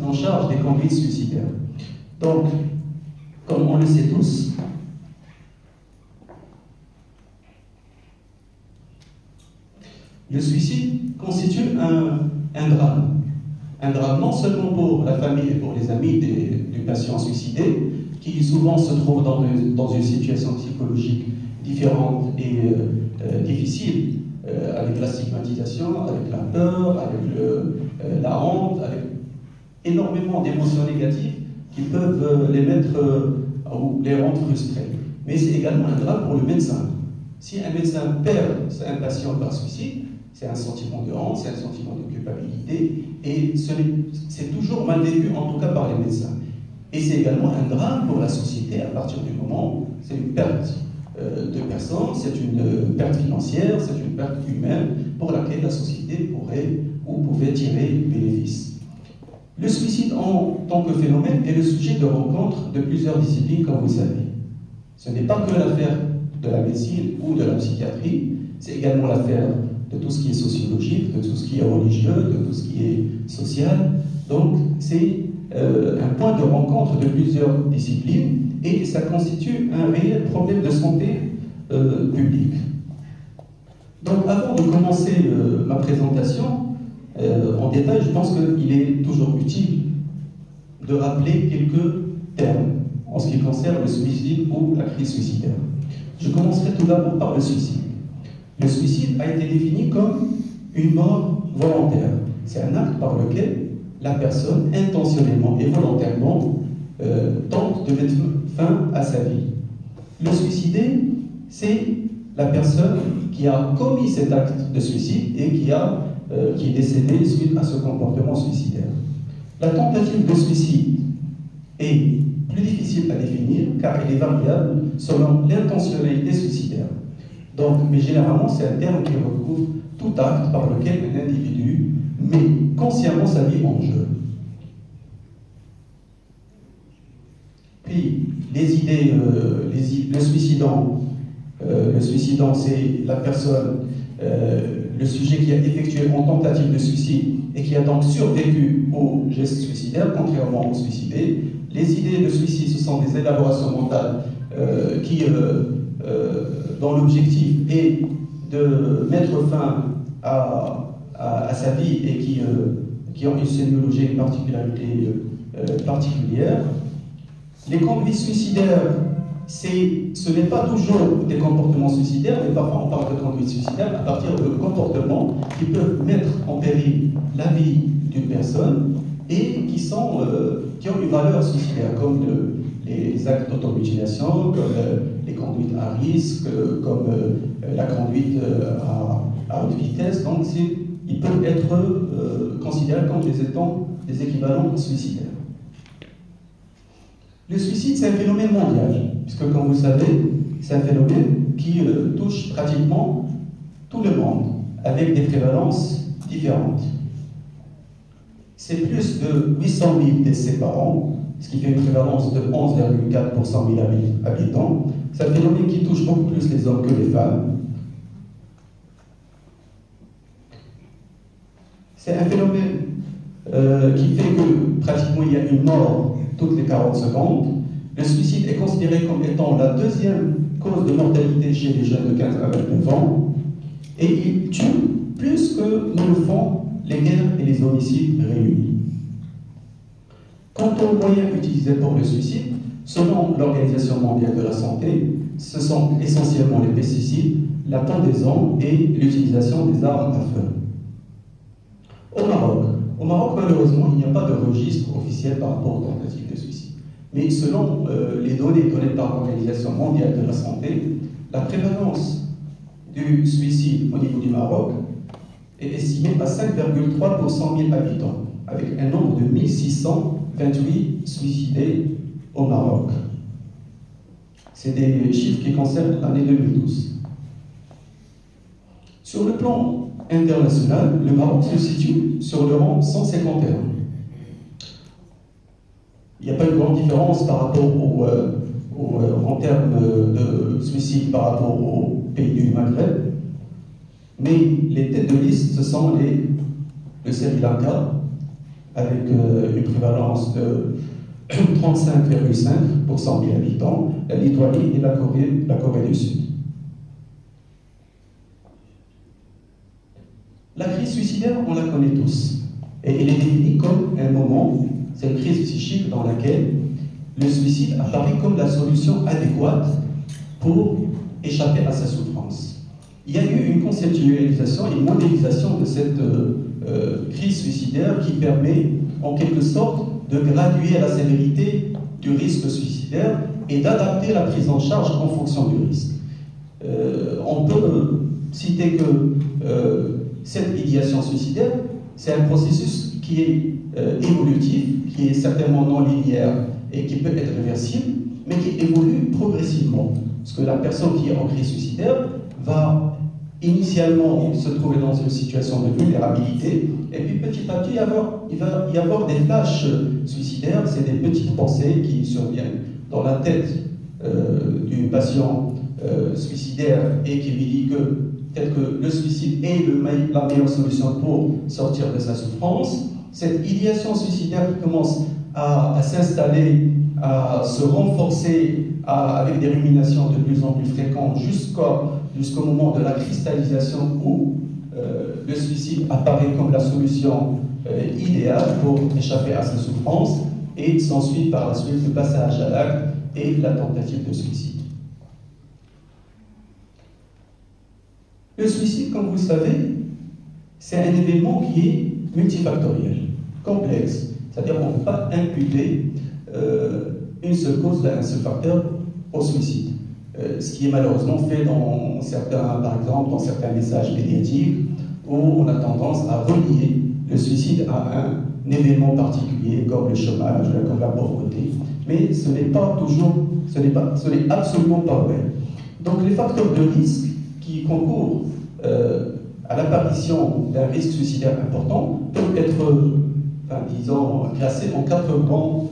en charge des conduites suicidaires. Donc, comme on le sait tous, le suicide constitue un drame. Un drame non seulement pour la famille et pour les amis du patient suicidé, qui souvent se trouve dans une situation psychologique différente et difficile, avec la stigmatisation, avec la peur, avec la honte, avec énormément d'émotions négatives qui peuvent les mettre ou les rendre frustrés. Mais c'est également un drame pour le médecin. Si un médecin perd un patient par suicide, c'est un sentiment de honte, c'est un sentiment de culpabilité, et c'est toujours mal vécu, en tout cas par les médecins. Et c'est également un drame pour la société à partir du moment où c'est une perte de personnes, c'est une perte financière, c'est une perte humaine pour laquelle la société pourrait ou pouvait tirer bénéfice. Le suicide en tant que phénomène est le sujet de rencontres de plusieurs disciplines, comme vous savez. Ce n'est pas que l'affaire de la médecine ou de la psychiatrie, c'est également l'affaire de tout ce qui est sociologique, de tout ce qui est religieux, de tout ce qui est social. Donc c'est un point de rencontre de plusieurs disciplines et ça constitue un réel problème de santé publique. Donc avant de commencer ma présentation en détail, je pense qu'il est toujours utile de rappeler quelques termes en ce qui concerne le suicide ou la crise suicidaire. Je commencerai tout d'abord par le suicide. Le suicide a été défini comme une mort volontaire. C'est un acte par lequel la personne, intentionnellement et volontairement, tente de mettre fin à sa vie. Le suicidé, c'est la personne qui a commis cet acte de suicide et qui est décédée suite à ce comportement suicidaire. La tentative de suicide est plus difficile à définir car elle est variable selon l'intentionnalité suicidaire. Donc, mais généralement, c'est un terme qui recouvre tout acte par lequel un individu met consciemment sa vie en jeu. Puis, le suicidant, c'est la personne, le sujet qui a effectué une tentative de suicide et qui a donc survécu au geste suicidaire, contrairement au suicidé. Les idées de suicide, ce sont des élaborations mentales dont l'objectif est de mettre fin à sa vie et qui ont une sémiologie et une particularité particulière. Les conduites suicidaires, ce n'est pas toujours des comportements suicidaires, mais parfois on parle de conduites suicidaires à partir de comportements qui peuvent mettre en péril la vie d'une personne et qui ont une valeur suicidaire, comme les actes d'automutilation, comme les conduites à risque, comme la conduite à haute vitesse. Donc ils peuvent être considérés comme des équivalents suicidaires. Le suicide, c'est un phénomène mondial, puisque comme vous savez, c'est un phénomène qui touche pratiquement tout le monde, avec des prévalences différentes. C'est plus de 800 000 décès par an, ce qui fait une prévalence de 11,4 pour 100 000 habitants. C'est un phénomène qui touche beaucoup plus les hommes que les femmes. C'est un phénomène qui fait que pratiquement il y a une mort toutes les 40 secondes. Le suicide est considéré comme étant la deuxième cause de mortalité chez les jeunes de 15 à 29 ans. Et il tue plus que ne le font les guerres et les homicides réunis. Quant aux moyens utilisés pour le suicide, selon l'Organisation mondiale de la santé, ce sont essentiellement les pesticides, la pendaison et l'utilisation des armes à feu. Au Maroc, malheureusement, il n'y a pas de registre officiel par rapport aux tentatives de suicide. Mais selon les données données par l'Organisation mondiale de la santé, la prévalence du suicide au niveau du Maroc est estimée à 5,3 pour 100 000 habitants, avec un nombre de 1628 suicidés au Maroc. C'est des chiffres qui concernent l'année 2012. Sur le plan international, le Maroc se situe sur le rang 151. Il n'y a pas une grande différence par rapport en termes de suicide par rapport aux pays du Maghreb, mais les têtes de liste, ce sont le Sri Lanka, avec une prévalence de 35,5 pour 100 000 habitants, la Lituanie et la Corée du Sud. La crise suicidaire, on la connaît tous. Et elle est définie comme un moment, c'est une crise psychique dans laquelle le suicide apparaît comme la solution adéquate pour échapper à sa souffrance. Il y a eu une conceptualisation et une modélisation de cette crise suicidaire qui permet, en quelque sorte, de graduer la sévérité du risque suicidaire et d'adapter la prise en charge en fonction du risque. On peut citer que cette idéation suicidaire, c'est un processus qui est évolutif, qui est certainement non linéaire et qui peut être réversible, mais qui évolue progressivement. Parce que la personne qui est en crise suicidaire va initialement se trouver dans une situation de vulnérabilité, et puis petit à petit, il va y avoir des flashs suicidaires, c'est des petites pensées qui surviennent dans la tête du patient suicidaire et qui lui dit que peut-être que le suicide est la meilleure solution pour sortir de sa souffrance. Cette idéation suicidaire commence à s'installer, à se renforcer avec des ruminations de plus en plus fréquentes jusqu'au moment de la cristallisation où le suicide apparaît comme la solution idéale pour échapper à sa souffrance, et s'ensuit par la suite le passage à l'acte et la tentative de suicide. Le suicide, comme vous le savez, c'est un événement qui est multifactoriel, complexe. C'est-à-dire qu'on ne peut pas imputer une seule cause d'un seul facteur au suicide. Ce qui est malheureusement fait dans certains, par exemple, dans certains messages médiatiques où on a tendance à relier le suicide à un événement particulier comme le chômage, comme la pauvreté. Mais ce n'est pas toujours, ce n'est absolument pas vrai. Donc les facteurs de risque qui concourent à l'apparition d'un risque suicidaire important peuvent être, disons, classés en 4 grandes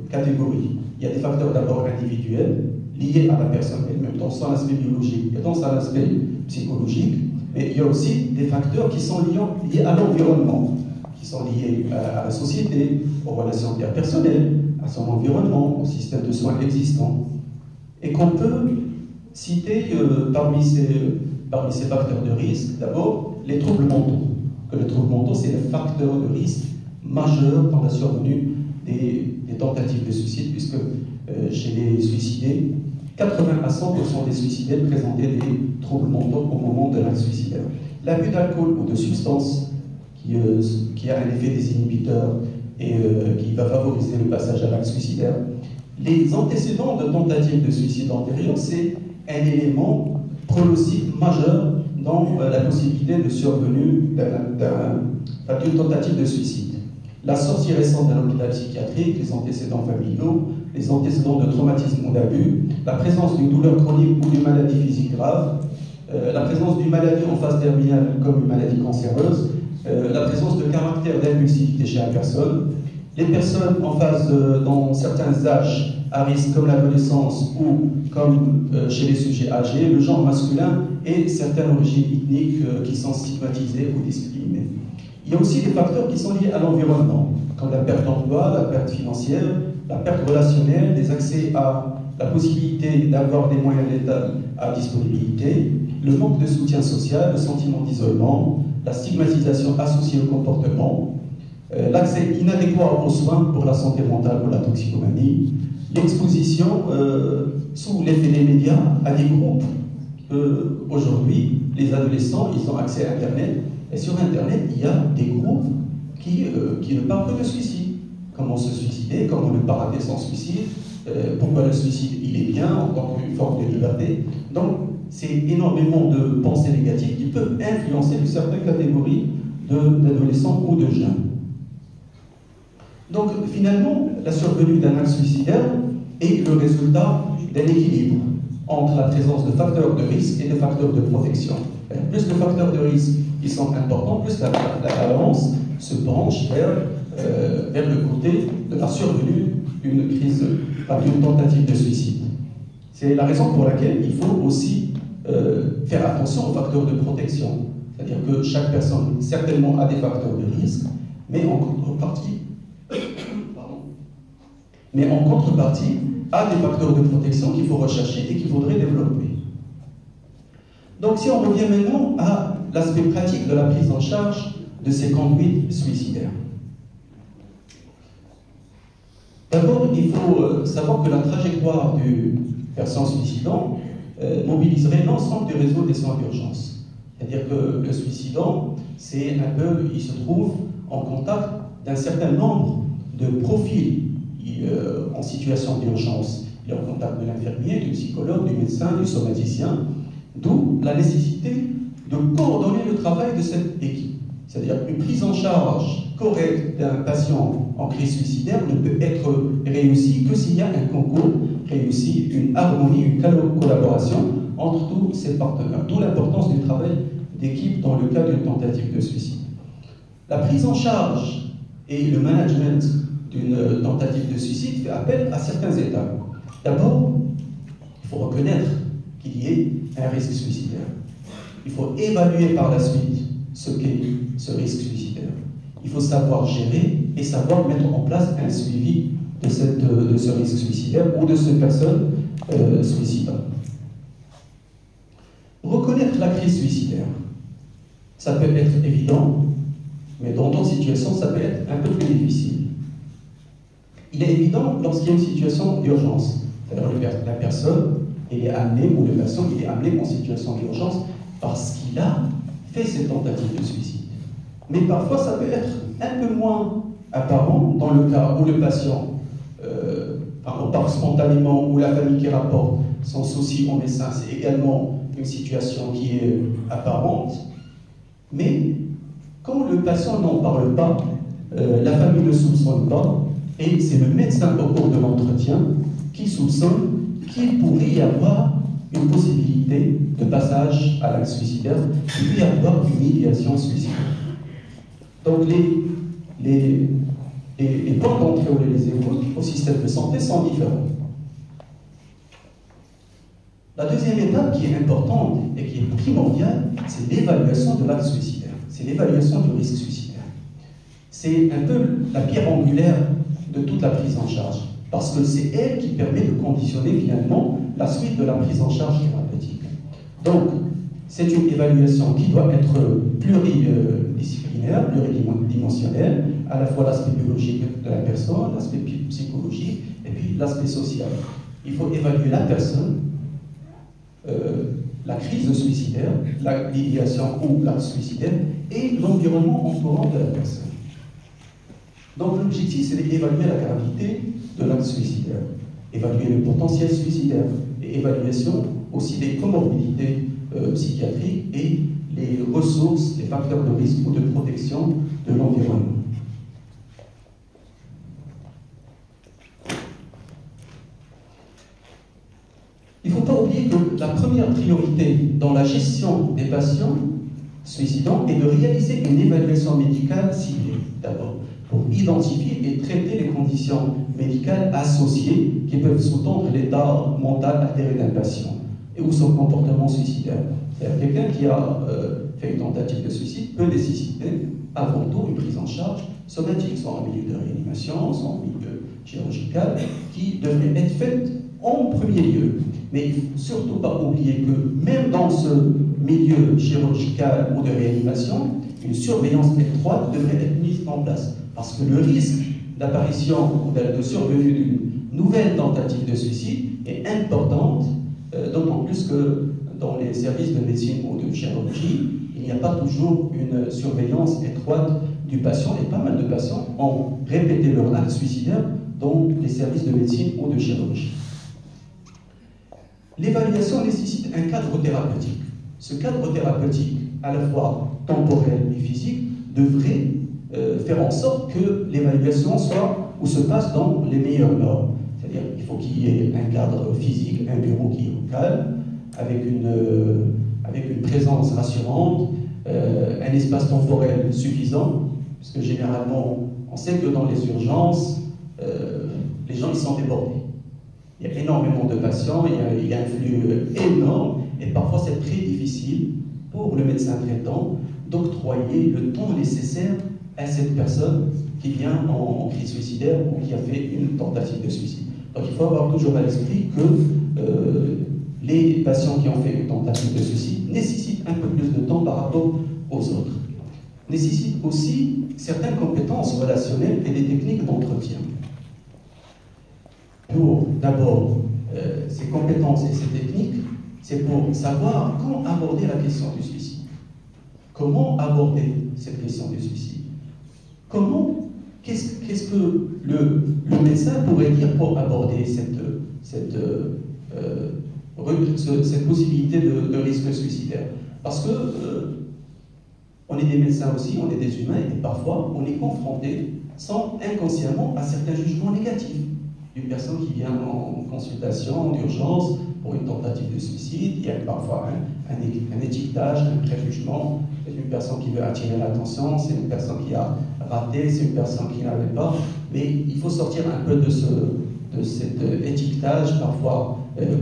catégories. Il y a des facteurs d'abord individuels, liés à la personne elle-même, dans son aspect biologique et dans son aspect psychologique, mais il y a aussi des facteurs qui sont liés à l'environnement, qui sont liés à la société, aux relations interpersonnelles, à son environnement, au système de soins existant, et qu'on peut citer parmi ces facteurs de risque, d'abord, les troubles mentaux. Que les troubles mentaux, c'est le facteur de risque majeur dans la survenue des tentatives de suicide, puisque chez les suicidés, 80 à 100% des suicidés présentaient des troubles mentaux au moment de l'acte suicidaire. L'abus d'alcool ou de substances qui a un effet désinhibiteur et qui va favoriser le passage à l'acte suicidaire. Les antécédents de tentatives de suicide antérieures, c'est un élément pronostic majeur dans la possibilité de survenue d'une tentative de suicide. La sortie récente d'un hôpital psychiatrique, les antécédents familiaux, les antécédents de traumatisme ou d'abus, la présence d'une douleur chronique ou d'une maladie physique grave, la présence d'une maladie en phase terminale comme une maladie cancéreuse, la présence de caractère d'impulsivité chez la personne, les personnes en phase dans certains âges à risque comme l'adolescence ou comme chez les sujets âgés, le genre masculin et certaines origines ethniques qui sont stigmatisées ou discriminées. Il y a aussi des facteurs qui sont liés à l'environnement, comme la perte d'emploi, la perte financière, la perte relationnelle, des accès à la possibilité d'avoir des moyens d'État à disponibilité, le manque de soutien social, le sentiment d'isolement, la stigmatisation associée au comportement, l'accès inadéquat aux soins pour la santé mentale ou la toxicomanie, l'exposition sous l'effet des médias à des groupes. Aujourd'hui, les adolescents, ils ont accès à Internet, et sur Internet, il y a des groupes qui ne parlent que de suicide. Comment se suicider, comment ne pas rater son suicide, pourquoi le suicide, il est bien en tant qu'une forme de liberté. Donc, c'est énormément de pensées négatives qui peuvent influencer une certaine catégorie d'adolescents ou de jeunes. Donc, finalement, la survenue d'un acte suicidaire est le résultat d'un équilibre entre la présence de facteurs de risque et de facteurs de protection. Plus de facteurs de risque qui sont importants, plus la balance se penche vers le côté de la survenue d'une crise, d'une tentative de suicide. C'est la raison pour laquelle il faut aussi faire attention aux facteurs de protection. C'est-à-dire que chaque personne, certainement, a des facteurs de risque, mais en contrepartie a des facteurs de protection qu'il faut rechercher et qu'il faudrait développer. Donc si on revient maintenant à l'aspect pratique de la prise en charge de ces conduites suicidaires. D'abord, il faut savoir que la trajectoire du patient suicidant mobiliserait l'ensemble du réseau des soins d'urgence. C'est-à-dire que le suicidant, c'est un peu, il se trouve en contact d'un certain nombre de profils en situation d'urgence. Il est en contact de l'infirmier, du psychologue, du médecin, du somaticien, d'où la nécessité de coordonner le travail de cette équipe. C'est-à-dire une prise en charge correcte d'un patient en crise suicidaire ne peut être réussie que s'il y a un concours réussi, une harmonie, une collaboration entre tous ces partenaires. D'où l'importance du travail d'équipe dans le cas d'une tentative de suicide. La prise en charge et le management d'une tentative de suicide fait appel à certaines étapes. D'abord, il faut reconnaître qu'il y ait un risque suicidaire. Il faut évaluer par la suite ce qu'est ce risque suicidaire. Il faut savoir gérer et savoir mettre en place un suivi de ce risque suicidaire ou de cette personne suicidaire. Reconnaître la crise suicidaire, ça peut être évident, mais dans d'autres situations, ça peut être un peu plus difficile. Il est évident lorsqu'il y a une situation d'urgence. C'est-à-dire la personne, elle est amenée, ou le patient, il est amené en situation d'urgence parce qu'il a fait cette tentative de suicide. Mais parfois, ça peut être un peu moins apparent dans le cas où le patient repart spontanément, ou la famille qui rapporte son souci au médecin, c'est également une situation qui est apparente. Mais quand le patient n'en parle pas, la famille ne soupçonne pas, et c'est le médecin au cours de l'entretien qui soupçonne qu'il pourrait y avoir une possibilité de passage à l'acte suicidaire, il peut y avoir une idéation suicidaire. Donc les points d'entrée ou les écoutes au système de santé sont différents. La deuxième étape qui est importante et qui est primordiale, c'est l'évaluation de l'acte suicidaire. C'est l'évaluation du risque suicidaire. C'est un peu la pierre angulaire de toute la prise en charge, parce que c'est elle qui permet de conditionner finalement la suite de la prise en charge thérapeutique. Donc, c'est une évaluation qui doit être pluridisciplinaire, pluridimensionnelle, à la fois l'aspect biologique de la personne, l'aspect psychologique, et puis l'aspect social. Il faut évaluer la personne, la crise suicidaire, l'idéation ou l'acte suicidaire, et l'environnement entourant de la personne. Donc l'objectif, c'est d'évaluer la gravité de l'acte suicidaire, évaluer le potentiel suicidaire, et évaluation aussi des comorbidités psychiatriques et les ressources, les facteurs de risque ou de protection de l'environnement. Il ne faut pas oublier que la première priorité dans la gestion des patients suicidants est de réaliser une évaluation médicale ciblée, d'abord, pour identifier et traiter les conditions médicales associées qui peuvent sous-tendre l'état mental altéré d'un patient et ou son comportement suicidaire. C'est-à-dire quelqu'un qui a fait une tentative de suicide peut nécessiter avant tout une prise en charge somatique, soit en milieu de réanimation, soit en milieu chirurgical, qui devrait être faite en premier lieu. Mais il ne faut surtout pas oublier que même dans ce milieu chirurgical ou de réanimation, une surveillance étroite devrait être mise en place. Parce que le risque d'apparition ou de survenue d'une nouvelle tentative de suicide est importante, d'autant plus que dans les services de médecine ou de chirurgie, il n'y a pas toujours une surveillance étroite du patient, et pas mal de patients ont répété leur acte suicidaire dans les services de médecine ou de chirurgie. L'évaluation nécessite un cadre thérapeutique. Ce cadre thérapeutique, à la fois temporel et physique, devrait faire en sorte que l'évaluation soit ou se passe dans les meilleures normes. C'est-à-dire qu'il faut qu'il y ait un cadre physique, un bureau qui est calme, avec une présence rassurante, un espace temporel suffisant, parce que généralement, on sait que dans les urgences, les gens ils sont débordés. Il y a énormément de patients, il y a un flux énorme, et parfois c'est très difficile pour le médecin traitant d'octroyer le temps nécessaire à cette personne qui vient en crise suicidaire ou qui a fait une tentative de suicide. Donc il faut avoir toujours à l'esprit que les patients qui ont fait une tentative de suicide nécessitent un peu plus de temps par rapport aux autres. Nécessitent aussi certaines compétences relationnelles et des techniques d'entretien. Pour d'abord ces compétences et ces techniques, c'est pour savoir comment aborder la question du suicide. Comment aborder cette question du suicide? Qu'est-ce que le médecin pourrait dire pour aborder cette possibilité de risque suicidaire? Parce que on est des médecins aussi, on est des humains, et parfois on est confronté, inconsciemment, à certains jugements négatifs. Une personne qui vient en consultation, en urgence, pour une tentative de suicide, il y a parfois un étiquetage, un préjugement. C'est une personne qui veut attirer l'attention, c'est une personne qui a raté, c'est une personne qui n'avait pas. Mais il faut sortir un peu de cet étiquetage, parfois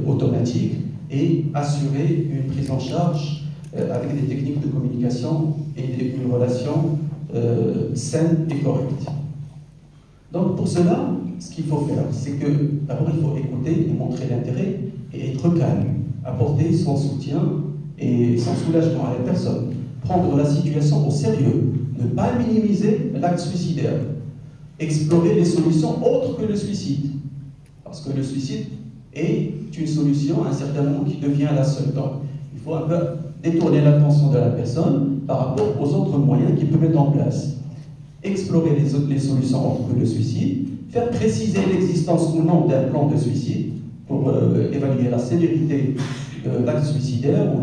automatique, et assurer une prise en charge avec des techniques de communication et une relation saine et correcte. Donc pour cela, ce qu'il faut faire, c'est que d'abord il faut écouter et montrer l'intérêt et être calme, apporter son soutien et son soulagement à la personne, prendre la situation au sérieux, ne pas minimiser l'acte suicidaire, explorer les solutions autres que le suicide, parce que le suicide est une solution à un certain moment qui devient la seule. Donc il faut un peu détourner l'attention de la personne par rapport aux autres moyens qu'il peut mettre en place. Explorer les solutions autres que le suicide, faire préciser l'existence ou non d'un plan de suicide pour évaluer la sévérité de l'acte suicidaire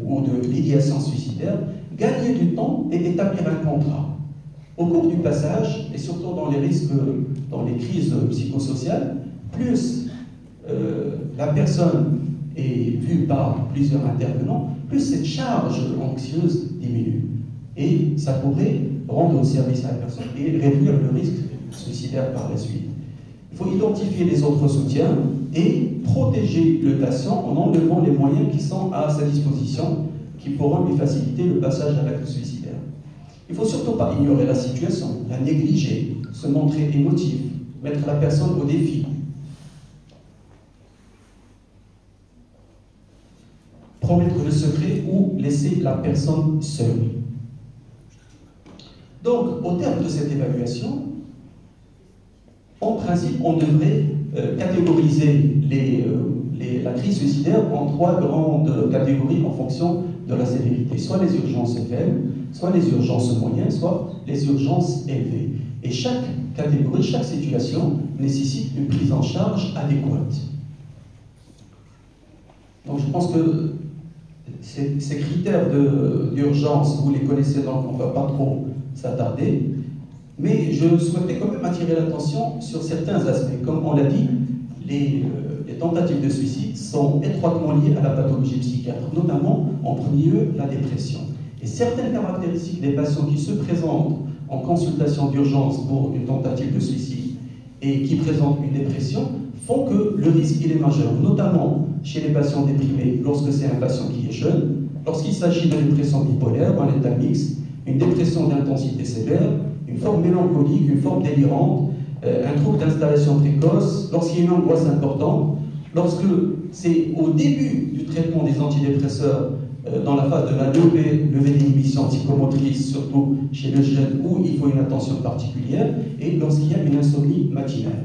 ou de l'idéation suicidaire, gagner du temps et établir un contrat. Au cours du passage, et surtout dans les risques, dans les crises psychosociales, plus la personne est vue par plusieurs intervenants, plus cette charge anxieuse diminue. Et ça pourrait rendre service à la personne et réduire le risque suicidaire par la suite. Il faut identifier les autres soutiens et protéger le patient en enlevant les moyens qui sont à sa disposition, qui pourront lui faciliter le passage à l'acte suicidaire. Il ne faut surtout pas ignorer la situation, la négliger, se montrer émotif, mettre la personne au défi. Promettre le secret ou laisser la personne seule. Donc, au terme de cette évaluation, en principe, on devrait catégoriser la crise suicidaire en 3 grandes catégories en fonction de la sévérité. Soit les urgences faibles, soit les urgences moyennes, soit les urgences élevées. Et chaque catégorie, chaque situation nécessite une prise en charge adéquate. Donc je pense que ces critères d'urgence, vous les connaissez, donc on ne va pas trop s'attarder. Mais je souhaitais quand même attirer l'attention sur certains aspects. Comme on l'a dit, les tentatives de suicide sont étroitement liées à la pathologie psychiatre, notamment en premier lieu la dépression. Et certaines caractéristiques des patients qui se présentent en consultation d'urgence pour une tentative de suicide et qui présentent une dépression font que le risque il est majeur, notamment chez les patients déprimés lorsque c'est un patient qui est jeune, lorsqu'il s'agit de dépression bipolaire, en état mixte, une dépression d'intensité sévère, une forme mélancolique, une forme délirante, un trouble d'installation précoce, lorsqu'il y a une angoisse importante, lorsque c'est au début du traitement des antidépresseurs, dans la phase de la levée d'inhibition psychomotrice, surtout chez le jeune, où il faut une attention particulière, et lorsqu'il y a une insomnie matinale.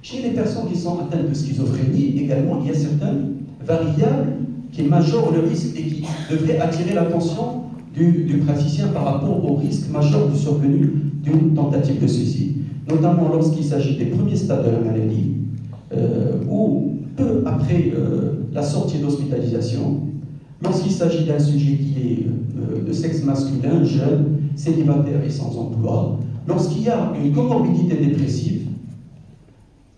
Chez les personnes qui sont atteintes de schizophrénie, également, il y a certaines variables qui majorent le risque et qui devraient attirer l'attention du praticien par rapport au risque majeur du survenu d'une tentative de suicide, notamment lorsqu'il s'agit des premiers stades de la maladie, ou peu après la sortie d'hospitalisation, lorsqu'il s'agit d'un sujet qui est de sexe masculin, jeune, célibataire et sans emploi, lorsqu'il y a une comorbidité dépressive,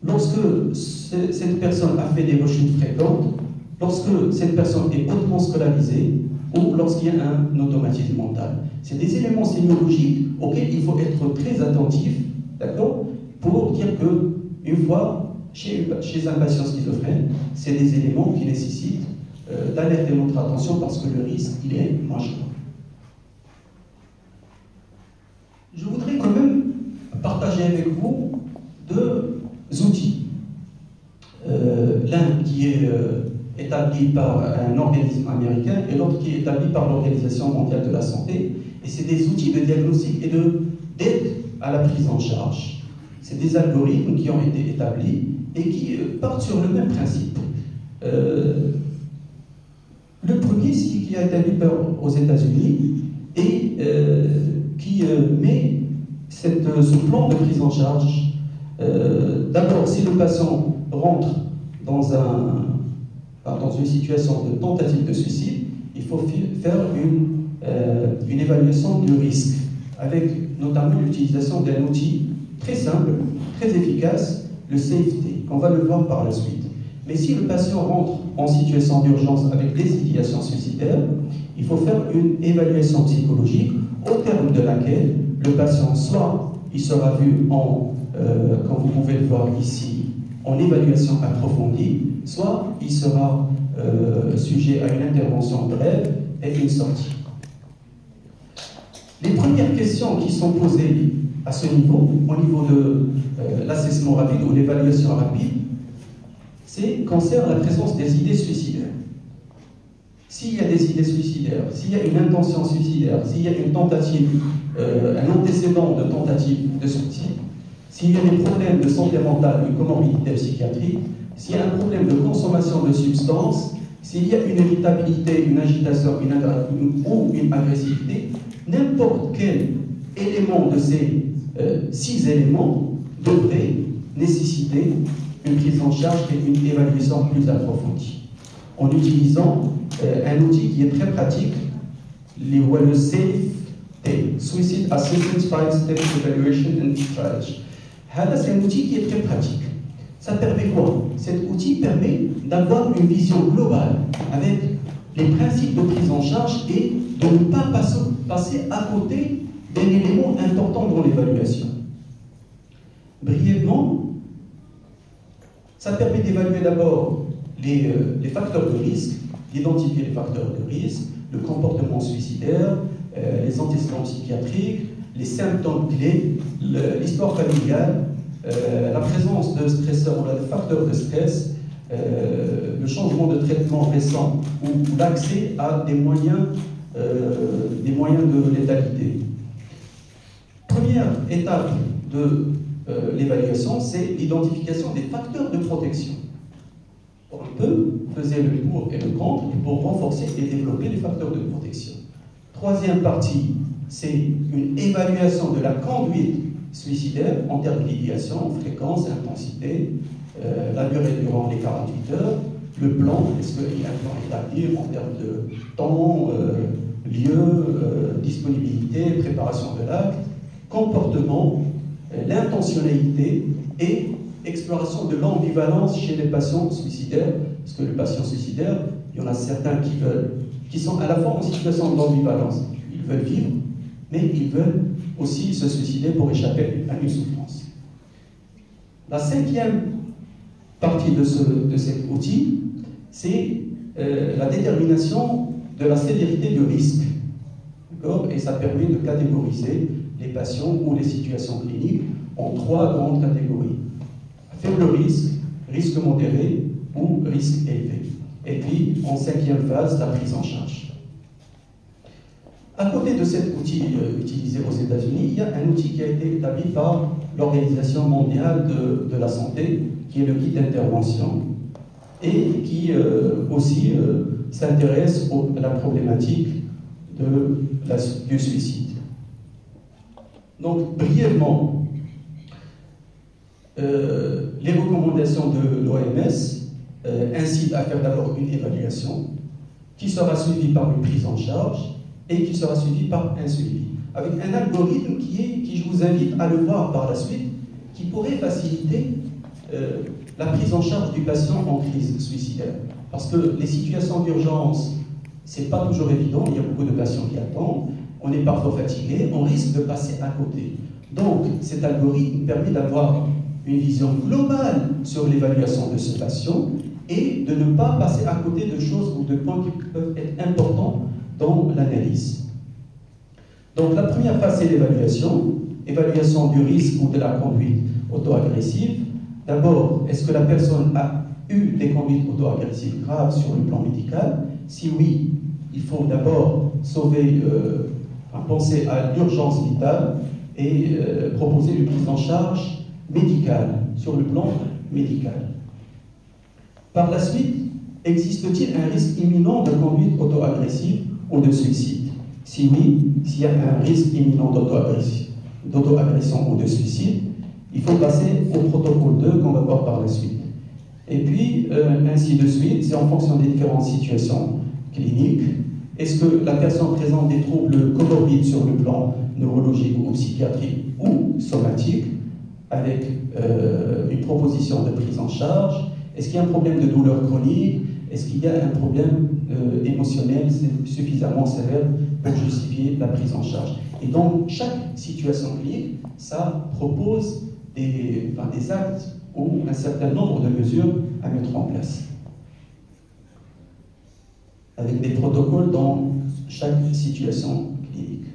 lorsque cette personne a fait des rechutes fréquentes, lorsque cette personne est hautement scolarisée, ou lorsqu'il y a un automatisme mental. C'est des éléments sémiologiques auxquels il faut être très attentif, d'accord, pour dire qu'une fois, chez un patient schizophrène, c'est des éléments qui nécessitent d'alerter notre attention parce que le risque, il est majeur. Je voudrais partager avec vous deux outils. L'un qui est établi par un organisme américain et l'autre qui est établi par l'Organisation mondiale de la santé. Et c'est des outils de diagnostic et d'aide à la prise en charge. C'est des algorithmes qui ont été établis et qui partent sur le même principe. Le premier, c'est qui a été établi aux États-Unis et qui met ce plan de prise en charge. D'abord, si le patient rentre dans une situation de tentative de suicide, il faut faire une évaluation du risque, avec notamment l'utilisation d'un outil très simple, très efficace, le CFT, qu'on va le voir par la suite. Mais si le patient rentre en situation d'urgence avec des ideations suicidaires, il faut faire une évaluation psychologique au terme de laquelle le patient, soit il sera vu comme vous pouvez le voir ici, en évaluation approfondie, soit il sera sujet à une intervention brève et une sortie. Les premières questions qui sont posées à ce niveau, au niveau de l'assessment rapide ou l'évaluation rapide, concerne la présence des idées suicidaires. S'il y a des idées suicidaires, s'il y a une intention suicidaire, s'il y a une tentative, un antécédent de tentative de suicide, s'il y a des problèmes de santé mentale, une comorbidité psychiatrique, s'il y a un problème de consommation de substances, s'il y a une irritabilité, une agitation ou une agressivité, n'importe quel élément de ces 6 éléments devrait nécessiter une prise en charge et une évaluation plus approfondie, en utilisant un outil qui est très pratique, le SAFE, Suicide Assessment 5-Step Evaluation and Triage. C'est un outil qui est très pratique. Ça permet quoi? Cet outil permet d'avoir une vision globale avec les principes de prise en charge et de ne pas passer à côté d'un élément important dans l'évaluation. Brièvement, ça permet d'évaluer d'abord les facteurs de risque, d'identifier les facteurs de risque, le comportement suicidaire, les antécédents psychiatriques, les symptômes clés, l'histoire familiale, la présence de stresseurs ou de facteurs de stress, le changement de traitement récent ou l'accès à des moyens de létalité. Première étape de l'évaluation, c'est l'identification des facteurs de protection. On peut peser le pour et le contre pour renforcer et développer les facteurs de protection. Troisième partie, c'est une évaluation de la conduite suicidaire en termes d'idéation, fréquence, intensité, la durée durant les 48 heures, le plan, est-ce qu'il y a un plan établi en termes de temps, lieu, disponibilité, préparation de l'acte, comportement, l'intentionnalité et exploration de l'ambivalence chez les patients suicidaires, parce que les patients suicidaires, il y en a certains qui sont à la fois en situation d'ambivalence. Ils veulent vivre, mais ils veulent aussi se suicider pour échapper à une souffrance. La 5e partie de cet outil, c'est la détermination de la sévérité du risque. Et ça permet de catégoriser les patients ou les situations cliniques en 3 grandes catégories. Faible risque, risque modéré ou risque élevé. Et puis, en 5e phase, la prise en charge. À côté de cet outil utilisé aux États-Unis, il y a un outil qui a été établi par l'Organisation mondiale de la santé, qui est le guide d'intervention, et qui aussi s'intéresse à la problématique du suicide. Donc, brièvement, les recommandations de l'OMS incitent à faire d'abord une évaluation qui sera suivie par une prise en charge et qui sera suivie par un suivi, avec un algorithme qui je vous invite à le voir par la suite, qui pourrait faciliter la prise en charge du patient en crise suicidaire. Parce que les situations d'urgence, c'est pas toujours évident, il y a beaucoup de patients qui attendent, on est parfois fatigué, on risque de passer à côté. Donc, cet algorithme permet d'avoir une vision globale sur l'évaluation de ce patient et de ne pas passer à côté de choses ou de points qui peuvent être importants dans l'analyse. Donc, la première phase, c'est l'évaluation. évaluation du risque ou de la conduite auto-agressive. D'abord, est-ce que la personne a eu des conduites auto-agressives graves sur le plan médical? Si oui, il faut d'abord penser à l'urgence vitale et proposer une prise en charge médicale, sur le plan médical. Par la suite, existe-t-il un risque imminent de conduite auto-agressive ou de suicide? Si oui, s'il y a un risque imminent d'auto-agression ou de suicide, il faut passer au protocole 2 qu'on va voir par la suite. Et puis, ainsi de suite, c'est en fonction des différentes situations cliniques. Est-ce que la personne présente des troubles comorbides sur le plan neurologique ou psychiatrique ou somatique, avec une proposition de prise en charge? Est-ce qu'il y a un problème de douleur chronique? Est-ce qu'il y a un problème émotionnel suffisamment sévère pour justifier la prise en charge? Et donc, chaque situation clinique, ça propose des actes ou un certain nombre de mesures à mettre en place, avec des protocoles dans chaque situation clinique.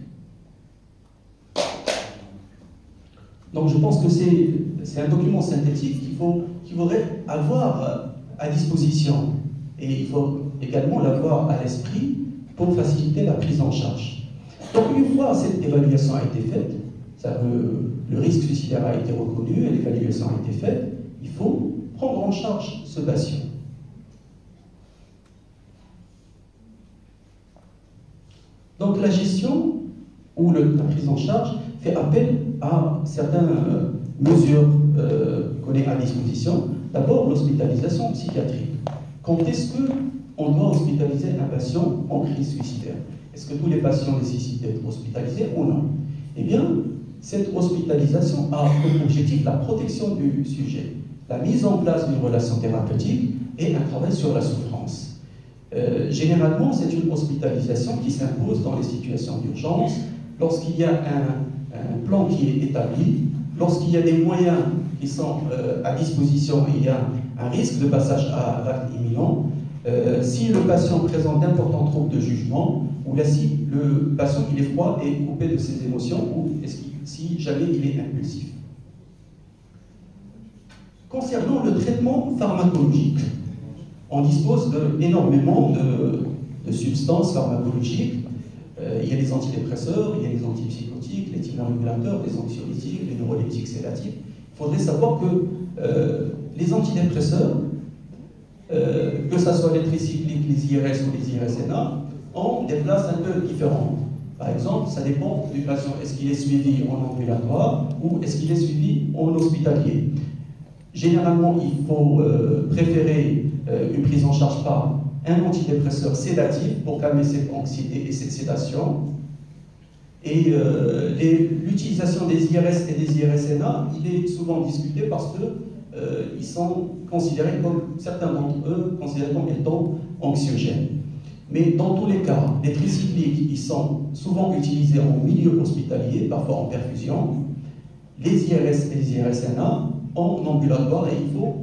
Donc je pense que c'est un document synthétique qu'il faudrait avoir à disposition, et il faut également l'avoir à l'esprit pour faciliter la prise en charge. Donc une fois cette évaluation a été faite, le risque suicidaire a été reconnu et l'évaluation a été faite, il faut prendre en charge ce patient. Donc la gestion ou la prise en charge fait appel à certaines mesures qu'on a à disposition. D'abord, l'hospitalisation psychiatrique. Quand est-ce qu'on doit hospitaliser un patient en crise suicidaire? Est-ce que tous les patients nécessitent d'être hospitalisés ou non? Eh bien, cette hospitalisation a comme objectif la protection du sujet, la mise en place d'une relation thérapeutique et un travail sur la souffrance. Généralement, c'est une hospitalisation qui s'impose dans les situations d'urgence, lorsqu'il y a un plan qui est établi, lorsqu'il y a des moyens qui sont à disposition et il y a un risque de passage à l'acte imminent, si le patient présente d'importants troubles de jugement, ou là si le patient il est froid et coupé de ses émotions, ou si jamais il est impulsif. Concernant le traitement pharmacologique, on dispose énormément de substances pharmacologiques. Il y a les antidépresseurs, il y a les antipsychotiques, les thymorégulateurs, les anxiolytiques, les neuroleptiques sédatifs. Il faudrait savoir que les antidépresseurs, que ce soit les tricycliques, les IRS ou les IRSNA, ont des places un peu différentes. Par exemple, ça dépend du patient. Est-ce qu'il est suivi en ambulatoire ou est-ce qu'il est suivi en hospitalier? Généralement, il faut préférer une prise en charge par un antidépresseur sédatif pour calmer cette anxiété et cette sédation. Et l'utilisation des IRS et des IRSNA, il est souvent discuté parce que ils sont considérés comme, certains d'entre eux, considérés comme étant anxiogènes. Mais dans tous les cas, les tricycliques, ils sont souvent utilisés en milieu hospitalier, parfois en perfusion. Les IRS et les IRSNA en ambulatoire, et il faut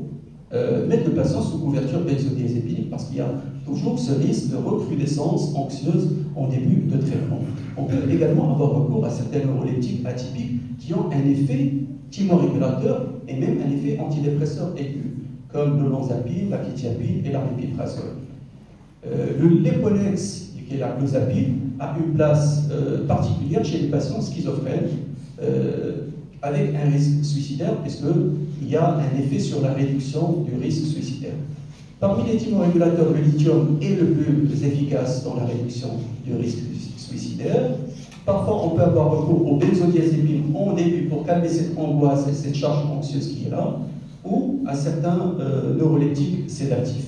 mettre le patient sous couverture benzodiazépinique parce qu'il y a toujours ce risque de recrudescence anxieuse en début de traitement. On peut également avoir recours à certains neuroleptiques atypiques qui ont un effet thymorégulateur et même un effet antidépresseur aigu, comme le l'olanzapine, la quetiapine et l'aripiprazole. Le Leponex, qui est la clozapine, a une place particulière chez les patients schizophrènes avec un risque suicidaire, puisqu'il y a un effet sur la réduction du risque suicidaire. Parmi les thymorégulateurs, le lithium est le plus efficace dans la réduction du risque suicidaire. Parfois, on peut avoir recours aux benzodiazépines en début pour calmer cette angoisse et cette charge anxieuse qui est là, ou à certains neuroleptiques sédatifs.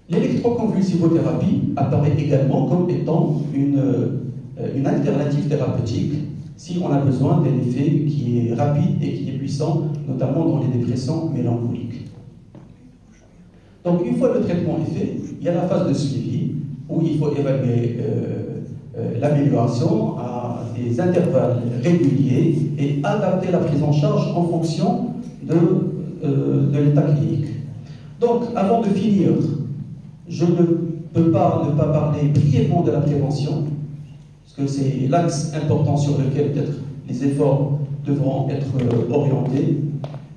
L'électroconvulsivothérapie apparaît également comme étant une alternative thérapeutique si on a besoin d'un effet qui est rapide et qui est puissant, notamment dans les dépressions mélancoliques. Donc, une fois le traitement est fait, il y a la phase de suivi où il faut évaluer l'amélioration à des intervalles réguliers et adapter la prise en charge en fonction de l'état clinique. Donc, avant de finir, je ne peux pas ne pas parler brièvement de la prévention. parce que c'est l'axe important sur lequel peut-être les efforts devront être orientés.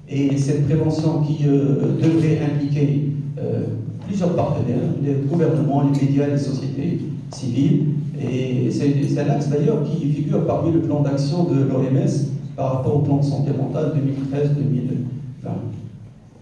Et cette prévention qui devrait impliquer plusieurs partenaires, les gouvernements, les médias, les sociétés civiles. Et c'est un axe d'ailleurs qui figure parmi le plan d'action de l'OMS par rapport au plan de santé mentale 2013-2020.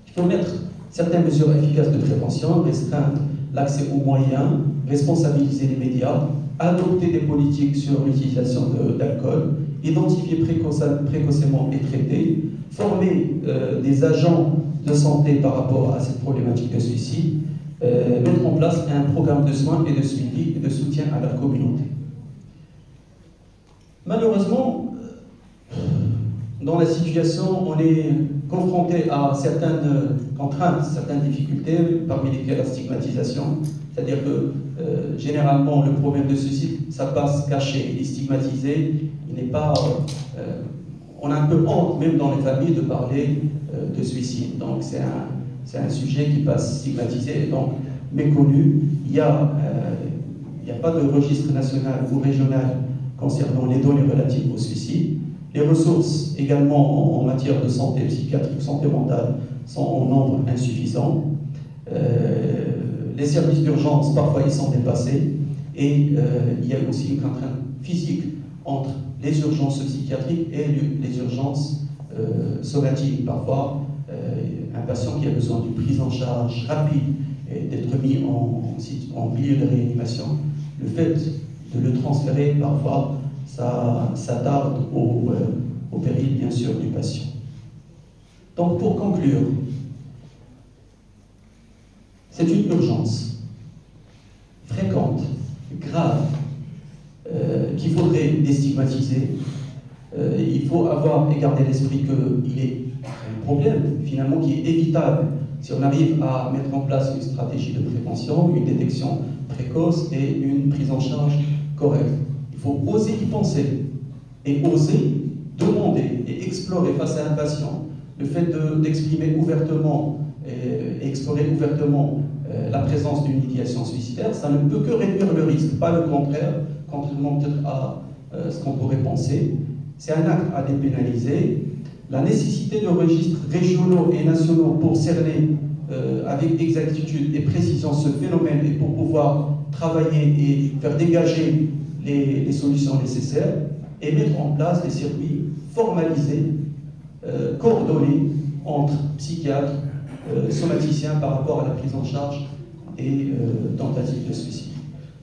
Il faut mettre certaines mesures efficaces de prévention, restreindre l'accès aux moyens, responsabiliser les médias, adopter des politiques sur l'utilisation d'alcool, identifier précocement et traiter, former des agents de santé par rapport à cette problématique de suicide, mettre en place un programme de soins et de suivi et de soutien à la communauté. Malheureusement, dans la situation, on est confronté à certaines contraintes, certaines difficultés, parmi lesquelles la stigmatisation. C'est-à-dire que généralement, le problème de suicide, ça passe caché, il est stigmatisé, il n'est pas... on a un peu honte, même dans les familles, de parler de suicide. Donc c'est un sujet qui passe stigmatisé, donc méconnu. Il n'y a pas de registre national ou régional concernant les données relatives au suicide. Les ressources également en matière de santé psychiatrique, santé mentale, sont en nombre insuffisant. Les services d'urgence, parfois, ils sont dépassés. Et il y a aussi une contrainte physique entre les urgences psychiatriques et les urgences somatiques. Parfois, un patient qui a besoin d'une prise en charge rapide et d'être mis en milieu de réanimation, le fait de le transférer, parfois, ça tarde au péril, bien sûr, du patient. Donc, pour conclure, c'est une urgence fréquente, grave, qu'il faudrait déstigmatiser. Il faut avoir et garder à l'esprit qu'il est un problème, finalement, qui est évitable si on arrive à mettre en place une stratégie de prévention, une détection précoce et une prise en charge correcte. Il faut oser y penser et oser demander et explorer face à un patient le fait d'exprimer ouvertement et explorer ouvertement la présence d'une idéation suicidaire. Ça ne peut que réduire le risque, pas le contraire, contrairement peut-être à ce qu'on pourrait penser. C'est un acte à dépénaliser. La nécessité de registres régionaux et nationaux pour cerner avec exactitude et précision ce phénomène et pour pouvoir travailler et faire dégager les solutions nécessaires et mettre en place des circuits formalisés, coordonnés entre psychiatres, somaticiens par rapport à la prise en charge et tentatives de suicide.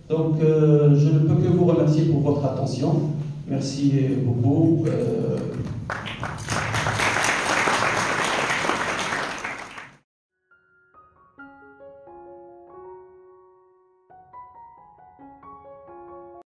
Donc je ne peux que vous remercier pour votre attention. Merci beaucoup.